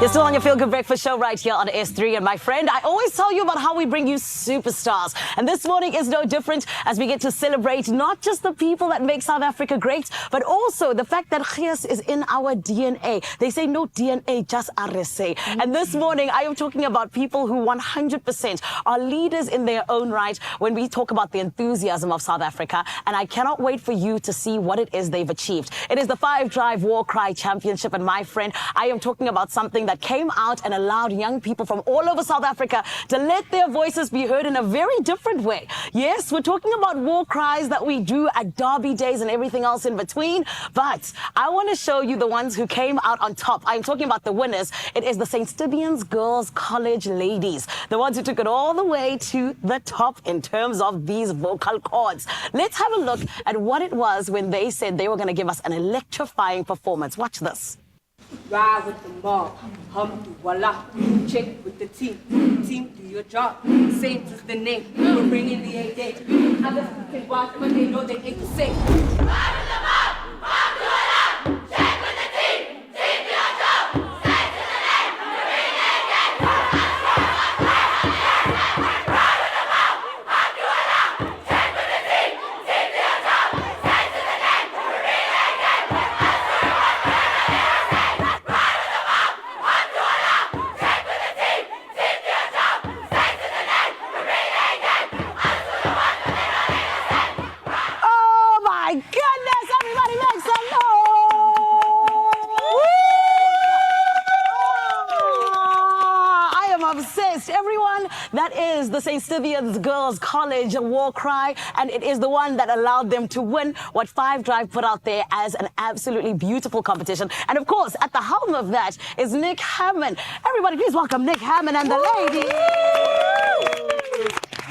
You're still on your Feel Good Breakfast show right here on S3. And my friend, I always tell you about how we bring you superstars. And this morning is no different as we get to celebrate not just the people that make South Africa great, but also the fact that Gees is in our DNA. They say no DNA, just RSA. And this morning, I am talking about people who 100% are leaders in their own right when we talk about the enthusiasm of South Africa. And I cannot wait for you to see what it is they've achieved. It is the 5-Drive War Cry Championship. And my friend, I am talking about something that came out and allowed young people from all over South Africa to let their voices be heard in a very different way. Yes, we're talking about war cries that we do at Derby days and everything else in between, but I want to show you the ones who came out on top. I'm talking about the winners. It is the Stithians Girls College ladies, the ones who took it all the way to the top in terms of these vocal cords. Let's have a look at what it was when they said they were going to give us an electrifying performance. Watch this. Ride with the mob, hum, voila, check with the team do your job, same as the name, we're bringing the 8-8, others can watch but they know they ain't the same. Ride with the mob, hum, voila, check with the team do your job, same as the name, we're bringing the 8-8. Ride with the mob, hum, voila, check with the team do your job, same as the name, we're bringing the 8-8. Everyone, that is the Stithians Girls College war cry, and it is the one that allowed them to win what 5-Drive put out there as an absolutely beautiful competition. And of course, at the helm of that is Nick Hammond. Everybody, please welcome Nick Hammond and the ladies.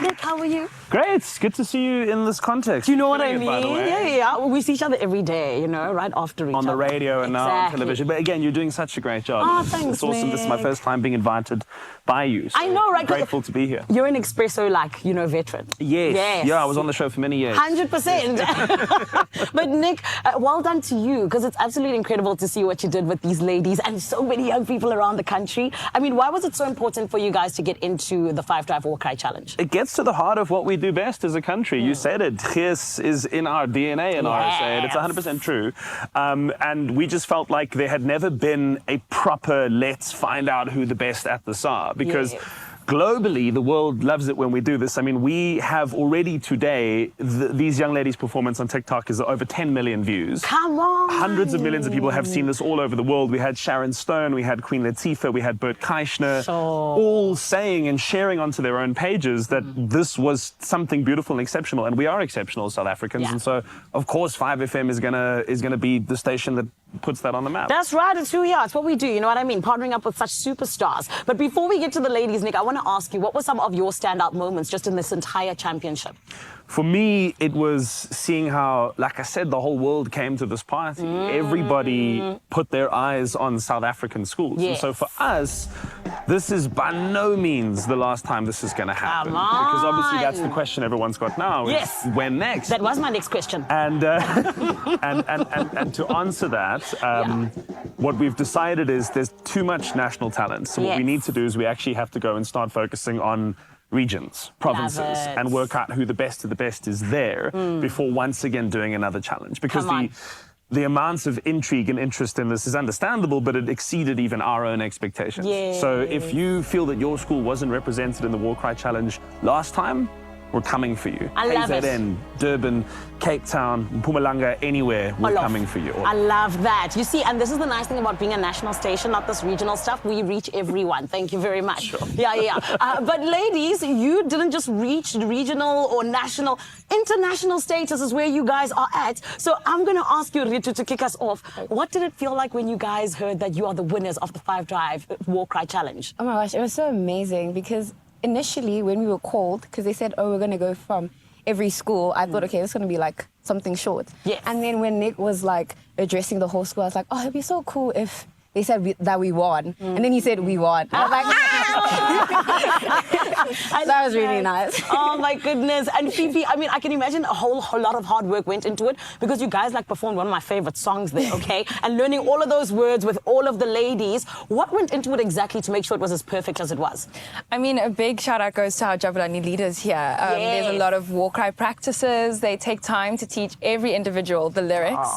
Nick, how are you? Great. It's good to see you in this context. Do you know what I mean? By the way. Yeah. We see each other every day, you know, right after each other. On the radio and now on television. But again, you're doing such a great job. Oh, thanks, it's awesome. Nick. This is my first time being invited by you. So I know, right? Grateful to be here. You're an Expresso, like, you know, veteran. Yes. Yeah, I was on the show for many years. 100%. But Nick, well done to you, because it's absolutely incredible to see what you did with these ladies and so many young people around the country. I mean, why was it so important for you guys to get into the 5-Drive War Cry Challenge? It gets to the heart of what we do best as a country. You said it. Gees is in our DNA in RSA, and it's 100% true. And we just felt like there had never been a proper let's find out who the best at this are, because globally, the world loves it when we do this. I mean, we have already today, these young ladies' performance on TikTok is over 10 million views. Come on! Hundreds of millions of people have seen this all over the world. We had Sharon Stone, we had Queen Latifah, we had Bert Kreischer, all saying and sharing onto their own pages that this was something beautiful and exceptional. And we are exceptional as South Africans. And so, of course, 5FM is gonna be the station that puts that on the map. That's right. It's who we are. It's what we do. You know what I mean? Partnering up with such superstars. But before we get to the ladies, Nick, I want to ask you, what were some of your standout moments just in this entire championship? For me, it was seeing how, like I said, the whole world came to this party. Everybody put their eyes on South African schools. Yes. And so for us, this is by no means the last time this is going to happen. Because obviously that's the question everyone's got now. Is when next? That was my next question. And and to answer that, what we've decided is there's too much national talent. So what we need to do is we actually have to go and start focusing on regions, provinces, and work out who the best of the best is there before once again doing another challenge. Because the amounts of intrigue and interest in this is understandable, but it exceeded even our own expectations. So if you feel that your school wasn't represented in the War Cry Challenge last time, we're coming for you. I love KZN, Durban, Cape Town, Mpumalanga, anywhere, we're coming for you. I love that. You see, and this is the nice thing about being a national station, not this regional stuff. We reach everyone. Thank you very much. Sure. Yeah. But ladies, you didn't just reach regional or national. International status is where you guys are at. So I'm going to ask you, Ritu, to kick us off. What did it feel like when you guys heard that you are the winners of the 5-Drive War Cry Challenge? Oh my gosh, it was so amazing because initially when we were called, because they said, oh, we're going to go from every school, I thought, okay, it's going to be like something short. Yes. And then when Nick was like addressing the whole school, I was like, oh, it'd be so cool if they said that we won. And then he said we won. I was like, That was really nice. Oh my goodness. And Fifi, I mean, I can imagine a whole lot of hard work went into it because you guys like performed one of my favorite songs there, okay? And learning all of those words with all of the ladies. What went into it exactly to make sure it was as perfect as it was? I mean, a big shout out goes to our Jabulani leaders here. There's a lot of war cry practices. They take time to teach every individual the lyrics.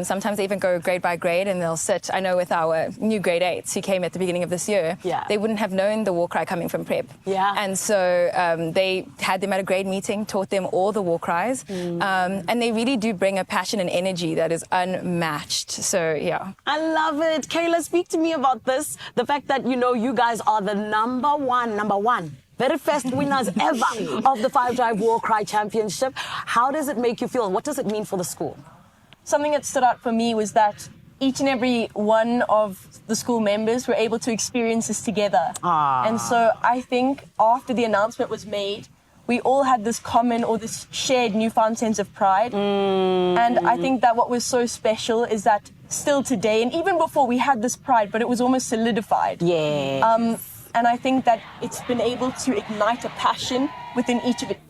Sometimes they even go grade by grade and they'll sit. I know with our new grade 8s who came at the beginning of this year, they wouldn't have known the war cry coming from prep. And so they had them at a grade meeting, taught them all the war cries. And they really do bring a passion and energy that is unmatched. So, yeah. I love it. Kayla, speak to me about this. The fact that, you know, you guys are the number one, very first winners ever of the 5 Drive War Cry Championship. How does it make you feel? What does it mean for the school? Something that stood out for me was that each and every one of the school members were able to experience this together. And so I think after the announcement was made, we all had this common or this shared newfound sense of pride. And I think that what was so special is that still today, and even before we had this pride, but it was almost solidified. And I think that it's been able to ignite a passion within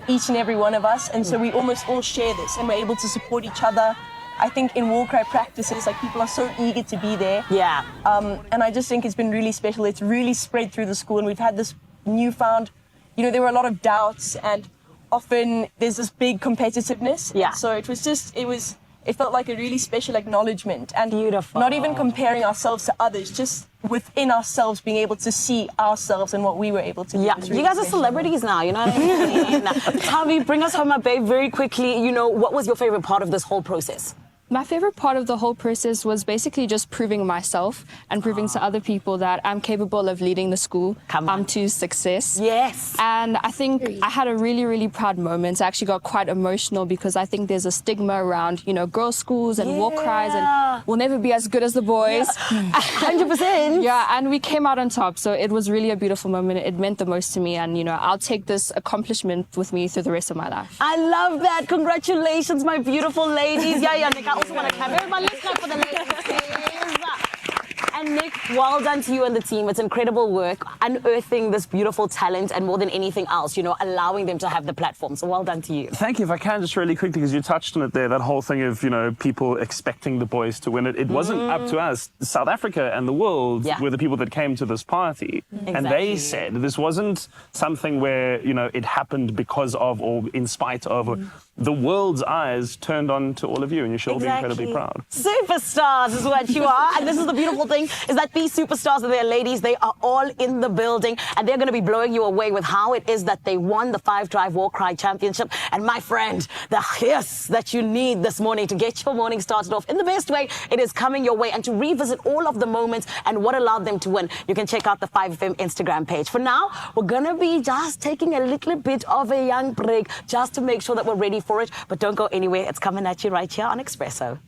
each and every one of us. And so we almost all share this and we're able to support each other. I think in war cry practices, like people are so eager to be there. And I just think it's been really special. It's really spread through the school and we've had this newfound, you know, there were a lot of doubts and often there's this big competitiveness. So it was just, it felt like a really special acknowledgement and not even comparing ourselves to others, just within ourselves being able to see ourselves and what we were able to do. You guys are celebrities now, you know what I mean? Tavi, bring us home, my babe, very quickly. You know, what was your favorite part of this whole process? My favorite part of the whole process was basically just proving myself and proving to other people that I'm capable of leading the school to success. And I think I had a really, really proud moment. I actually got quite emotional because I think there's a stigma around, you know, girls' schools and war cries and we'll never be as good as the boys. 100%. And we came out on top. So it was really a beautiful moment. It meant the most to me. And, you know, I'll take this accomplishment with me through the rest of my life. I love that. Congratulations, my beautiful ladies. Nick, I also want to clap. Everybody, let's clap for the ladies, please. And Nick, well done to you and the team. It's incredible work, unearthing this beautiful talent and more than anything else, you know, allowing them to have the platform. So well done to you. Thank you. If I can, just really quickly, because you touched on it there, that whole thing of, you know, people expecting the boys to win it. It wasn't up to us. South Africa and the world were the people that came to this party. And they said this wasn't something where, you know, it happened because of or in spite of. The world's eyes turned on to all of you, and you should all be incredibly proud. Superstars is what you are. And this is the beautiful thing, is that these superstars that they're ladies, they are all in the building, and they're going to be blowing you away with how it is that they won the 5 Drive War Cry Championship. And my friend, the hiss that you need this morning to get your morning started off in the best way, it is coming your way. And to revisit all of the moments and what allowed them to win, you can check out the 5FM Instagram page. For now, we're going to be just taking a little bit of a young break just to make sure that we're ready for it. But don't go anywhere. It's coming at you right here on Expresso.